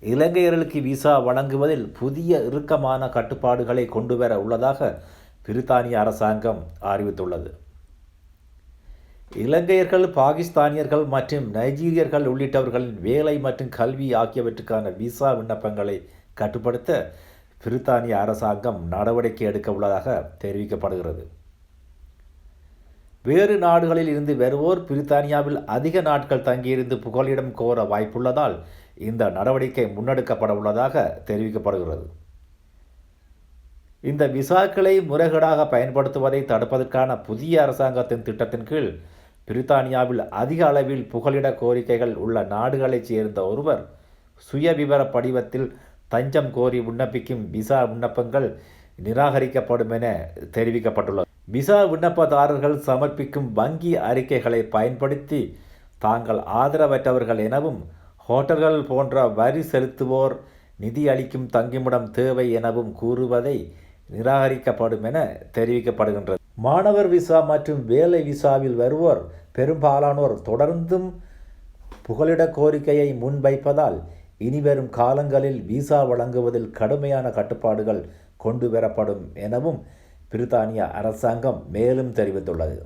இலங்கையர்களுக்கு visa வழங்குவதில் புதிய இறுக்கமான கட்டுப்பாடுகளை கொண்டுவர உள்ளதாக பிரித்தானிய அரசாங்கம் அறிவித்துள்ளது. இலங்கையர்கள், பாகிஸ்தானியர்கள் மற்றும் நைஜீரியர்கள் உள்ளிட்டவர்களின் வேலை மற்றும் கல்வி ஆகியவற்றுக்கான விசா விண்ணப்பங்களை கட்டுப்படுத்த பிரித்தானிய அரசாங்கம் நடவடிக்கை எடுக்க உள்ளதாக தெரிவிக்கப்படுகிறது. வேறு நாடுகளில் இருந்து வருவோர் பிரித்தானியாவில் அதிக நாட்கள் தங்கியிருந்து புகலிடம் கோர வாய்ப்புள்ளதால் இந்த நடவடிக்கை முன்னெடுக்கப்பட உள்ளதாக தெரிவிக்கப்படுகிறது. இந்த விசாக்களை முறைகேடாக பயன்படுத்துவதை தடுப்பதற்கான புதிய அரசாங்கத்தின் திட்டத்தின் கீழ் பிரித்தானியாவில் அதிக அளவில் புகலிட கோரிக்கைகள் உள்ள நாடுகளைச் சேர்ந்த ஒருவர் சுயவிவர படிவத்தில் தஞ்சம் கோரி விண்ணப்பிக்கும் விசா விண்ணப்பங்கள் நிராகரிக்கப்படும் என தெரிவிக்கப்பட்டுள்ளது. விசா விண்ணப்பதாரர்கள் சமர்ப்பிக்கும் வங்கி அறிக்கைகளை பயன்படுத்தி தாங்கள் ஆதரவற்றவர்கள் எனவும் ஹோட்டல்கள் போன்ற வரி செலுத்துவோர் நிதி அளிக்கும் தங்குமிடம் தேவை எனவும் கூறுவதை நிராகரிக்கப்படும் என தெரிவிக்கப்படுகின்றது. மாணவர் விசா மற்றும் வேலை விசாவில் வருவோர் பெரும்பாலானோர் தொடர்ந்தும் புகலிட கோரிக்கையை முன்வைப்பதால் இனிவரும் காலங்களில் விசா வழங்குவதில் கடுமையான கட்டுப்பாடுகள் கொண்டு வரப்படும் எனவும் பிரித்தானிய அரசாங்கம் மேலும் தெரிவித்துள்ளது.